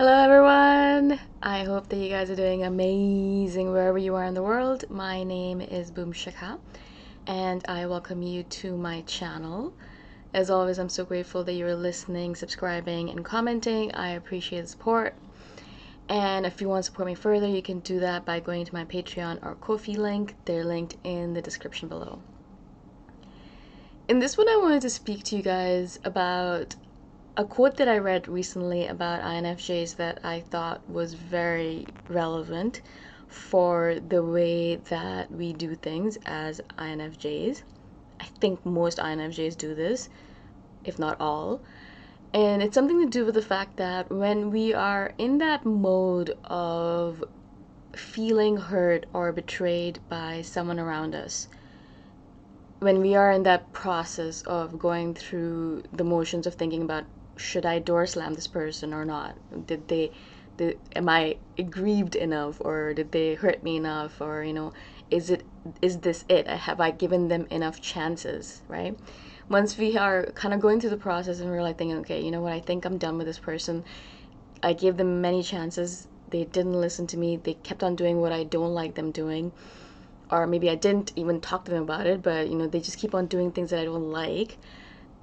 Hello everyone! I hope that you guys are doing amazing wherever you are in the world. My name is Shikha and I welcome you to my channel. As always, I'm so grateful that you're listening, subscribing, and commenting. I appreciate the support. And if you want to support me further, you can do that by going to my Patreon or Ko-fi link. They're linked in the description below. In this one, I wanted to speak to you guys about a quote that I read recently about INFJs that I thought was very relevant for the way that we do things as INFJs. I think most INFJs do this, if not all. And it's something to do with the fact that when we are in that mode of feeling hurt or betrayed by someone around us, when we are in that process of going through the motions of thinking about, should I door slam this person or not? Am I aggrieved enough, or did they hurt me enough, or is this it? Have I given them enough chances, right? Once we are kind of going through the process and we're like thinking, okay, you know what, I think I'm done with this person. I gave them many chances. They didn't listen to me. They kept on doing what I don't like them doing. Or maybe I didn't even talk to them about it, but they just keep on doing things that I don't like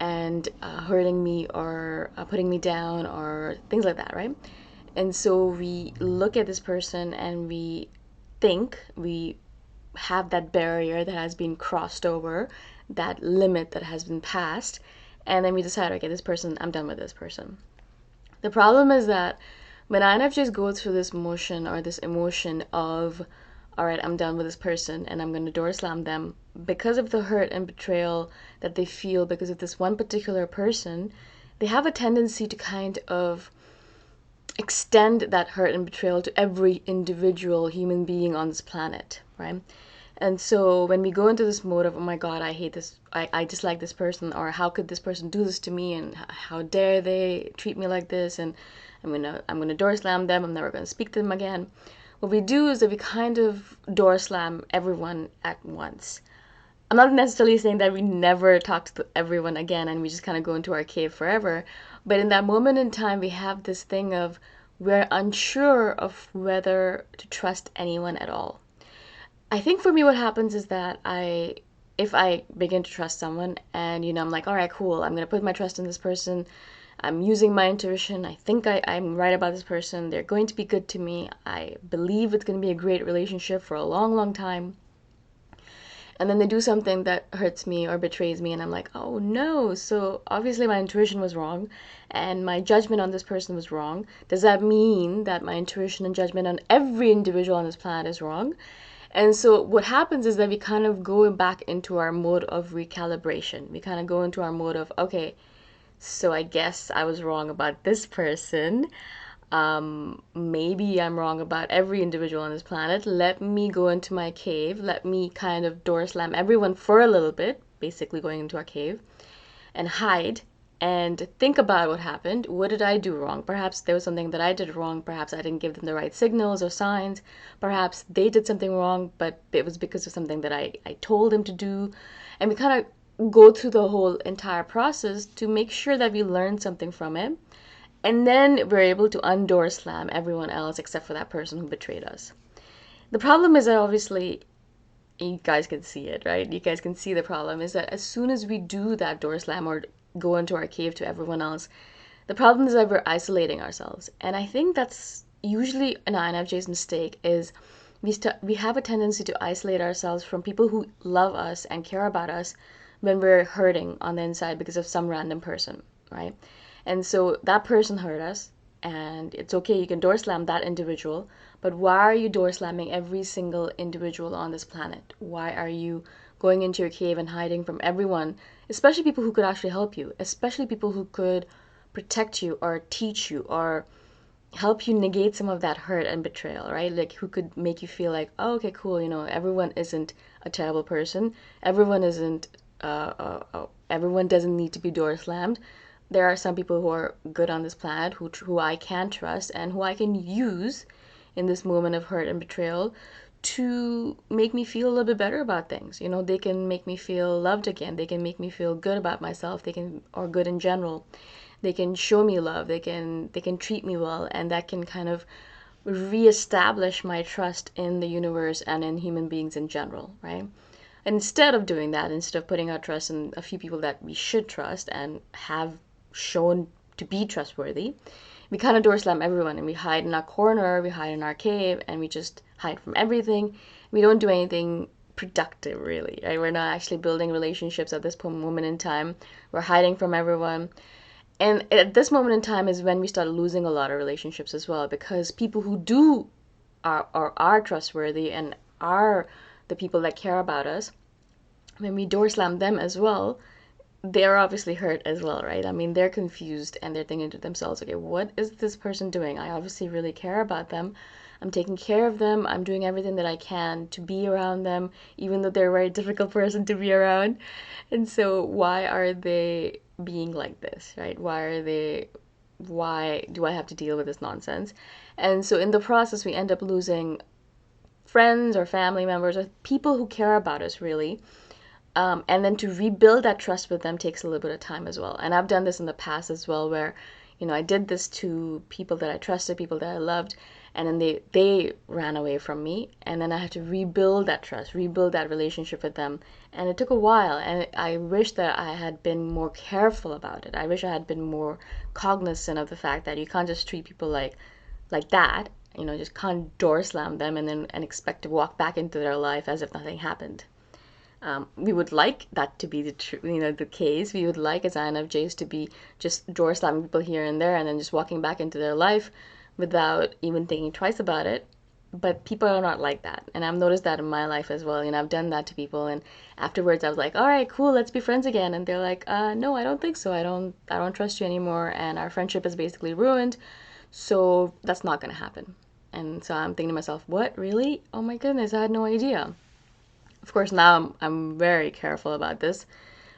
and hurting me or putting me down or things like that, right? And so we look at this person and we think we have that barrier that has been crossed over, that limit that has been passed, and then we decide, okay, this person, I'm done with this person. The problem is that when INFJs go through this motion or this emotion of, all right, I'm done with this person and I'm going to door slam them, because of the hurt and betrayal that they feel because of this one particular person, they have a tendency to kind of extend that hurt and betrayal to every individual human being on this planet, right? And so when we go into this mode of, oh my God, I hate this, I dislike this person, or how could this person do this to me, and how dare they treat me like this, and I'm gonna door slam them, I'm never gonna speak to them again. What we do is that we kind of door slam everyone at once. I'm not necessarily saying that we never talk to everyone again and we just kind of go into our cave forever, but in that moment in time, we have this thing of we're unsure of whether to trust anyone at all. I think for me, what happens is that if I begin to trust someone and, I'm like, all right, cool, I'm going to put my trust in this person. I'm using my intuition. I think I'm right about this person. They're going to be good to me. I believe it's going to be a great relationship for a long, long time. And then they do something that hurts me or betrays me, and I'm like, oh no. So obviously my intuition was wrong and my judgment on this person was wrong. Does that mean that my intuition and judgment on every individual on this planet is wrong? And so what happens is that we kind of go back into our mode of recalibration. We kind of go into our mode of, okay, so I guess I was wrong about this person. Maybe I'm wrong about every individual on this planet. Let me go into my cave. Let me kind of door slam everyone for a little bit, basically going into our cave, and hide and think about what happened. What did I do wrong? Perhaps there was something that I did wrong. Perhaps I didn't give them the right signals or signs. Perhaps they did something wrong, but it was because of something that I told them to do. And we kind of go through the whole entire process to make sure that we learn something from it. And then we're able to undoor slam everyone else except for that person who betrayed us. The problem is that obviously you guys can see it, right? You guys can see the problem is that as soon as we do that door slam or go into our cave to everyone else, the problem is that we're isolating ourselves. And I think that's usually an INFJ's mistake is we have a tendency to isolate ourselves from people who love us and care about us when we're hurting on the inside because of some random person, right? And so that person hurt us, and it's okay, you can door slam that individual, but why are you door slamming every single individual on this planet? Why are you going into your cave and hiding from everyone, especially people who could actually help you, especially people who could protect you or teach you or help you negate some of that hurt and betrayal, right? Like who could make you feel like, oh, okay, cool, everyone isn't a terrible person. Everyone isn't, everyone doesn't need to be door slammed. There are some people who are good on this planet who I can trust and who I can use in this moment of hurt and betrayal to make me feel a little bit better about things. They can make me feel loved again. They can make me feel good about myself. Or good in general. they can show me love, they can treat me well, and that can kind of reestablish my trust in the universe and in human beings in general, right? Instead of doing that, instead of putting our trust in a few people that we should trust and have shown to be trustworthy, we kind of door slam everyone and we hide in our corner, we hide in our cave, and we just hide from everything. We don't do anything productive, really, right? We're not actually building relationships at this moment in time. We're hiding from everyone. And at this moment in time is when we start losing a lot of relationships as well, because people who are trustworthy and are the people that care about us, when we door slam them as well, they're obviously hurt as well, right? I mean, they're confused and they're thinking to themselves, okay, what is this person doing? I obviously really care about them. I'm taking care of them. I'm doing everything that I can to be around them, even though they're a very difficult person to be around. And so why are they being like this, right? Why do I have to deal with this nonsense? And so in the process, we end up losing friends or family members or people who care about us, really. And then to rebuild that trust with them takes a little bit of time as well. And I've done this in the past as well, where, I did this to people that I trusted, people that I loved, and then they ran away from me. And then I had to rebuild that trust, rebuild that relationship with them. And it took a while. And I wish that I had been more careful about it. I wish I had been more cognizant of the fact that you can't just treat people like that. Just can't door slam them and expect to walk back into their life as if nothing happened. We would like that to be the case. We would like as INFJs to be just door slamming people here and there and then just walking back into their life without even thinking twice about it. But people are not like that, and I've noticed that in my life as well. I've done that to people, and afterwards I was like, all right, cool, let's be friends again. And they're like, no, I don't think so. I don't trust you anymore, and our friendship is basically ruined. So that's not gonna happen. And so I'm thinking to myself, what, really? Oh my goodness, I had no idea. Of course, now I'm very careful about this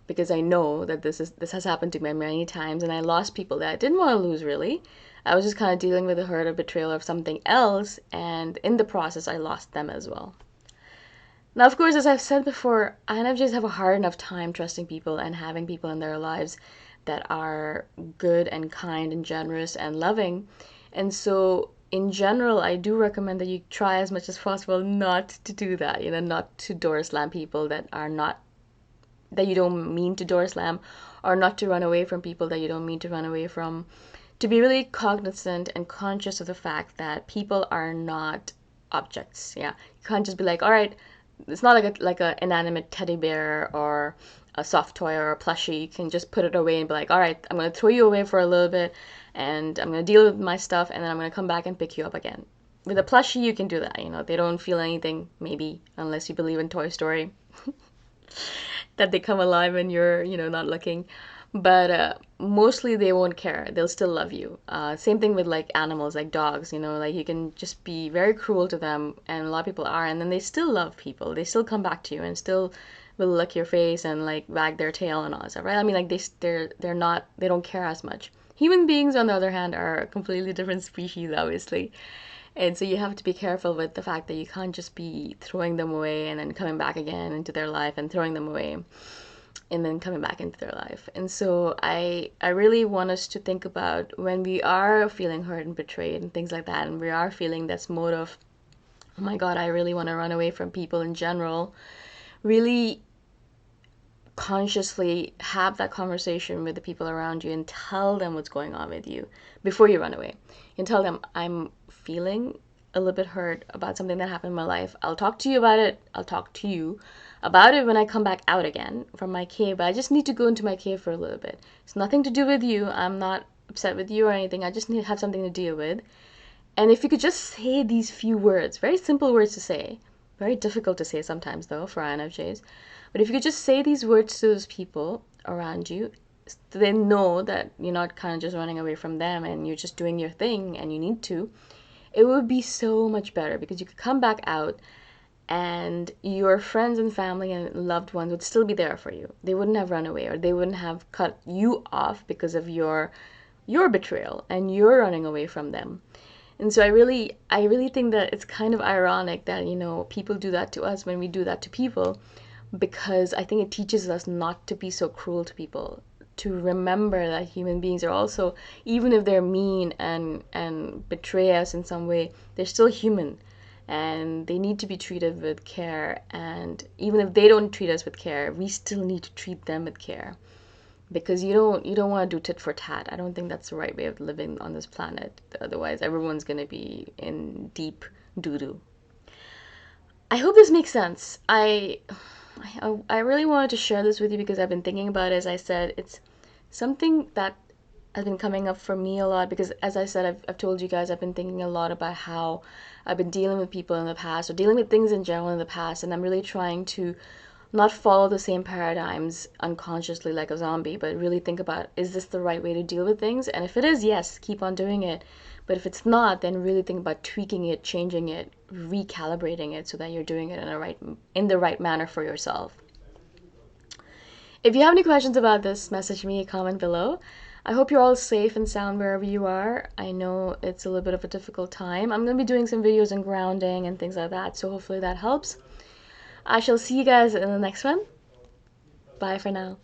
because I know that this has happened to me many times, and I lost people that I didn't want to lose, really. I was just kind of dealing with the hurt or betrayal of something else, and in the process, I lost them as well. Now, of course, as I've said before, INFJs have a hard enough time trusting people and having people in their lives that are good and kind and generous and loving. And so in general, I do recommend that you try as much as possible not to do that, not to door slam people that you don't mean to door slam, or not to run away from people that you don't mean to run away from. To be really cognizant and conscious of the fact that people are not objects. Yeah, you can't just be like, all right, it's not like a inanimate teddy bear or a soft toy or a plushie. You can just put it away and be like, all right, I'm going to throw you away for a little bit and I'm going to deal with my stuff and then I'm going to come back and pick you up again. With a plushie, you can do that. They don't feel anything, maybe, unless you believe in Toy Story, that they come alive when you're, not looking. But mostly they won't care. They'll still love you. Same thing with like animals, like dogs, like you can just be very cruel to them, and a lot of people are, and then they still love people. They still come back to you and still will lick your face and like wag their tail and all that stuff, right? I mean, like they don't care as much. Human beings, on the other hand, are a completely different species, obviously. And so you have to be careful with the fact that you can't just be throwing them away and then coming back again into their life and throwing them away and then coming back into their life. And so I really want us to think about when we are feeling hurt and betrayed and things like that, and we are feeling this mode of, oh my God, I really want to run away from people in general, really consciously have that conversation with the people around you and tell them what's going on with you before you run away. And tell them, I'm feeling a little bit hurt about something that happened in my life. I'll talk to you about it. I'll talk to you about it when I come back out again from my cave, but I just need to go into my cave for a little bit. It's nothing to do with you. I'm not upset with you or anything. I just need to have something to deal with. And if you could just say these few words, very simple words to say, very difficult to say sometimes though for INFJs, but if you could just say these words to those people around you, so they know that you're not kind of just running away from them and you're just doing your thing and you need to, it would be so much better because you could come back out and your friends and family and loved ones would still be there for you. They wouldn't have run away or they wouldn't have cut you off because of your betrayal and you're running away from them. And so I really think that it's kind of ironic that, people do that to us when we do that to people, because I think it teaches us not to be so cruel to people, to remember that human beings are also, even if they're mean and betray us in some way, they're still human, and they need to be treated with care. And even if they don't treat us with care, we still need to treat them with care, because you don't want to do tit for tat. I don't think that's the right way of living on this planet. Otherwise, everyone's going to be in deep doo-doo. I hope this makes sense. I really wanted to share this with you because I've been thinking about it. As I said, it's something that has been coming up for me a lot, because as I said, I've told you guys, I've been thinking a lot about how I've been dealing with people in the past, or dealing with things in general in the past, and I'm really trying to not follow the same paradigms unconsciously like a zombie, but really think about, is this the right way to deal with things? And if it is, yes, keep on doing it. But if it's not, then really think about tweaking it, changing it, recalibrating it so that you're doing it in the right manner for yourself. If you have any questions about this, message me, comment below. I hope you're all safe and sound wherever you are. I know it's a little bit of a difficult time. I'm going to be doing some videos on grounding and things like that, so hopefully that helps. I shall see you guys in the next one. Bye for now.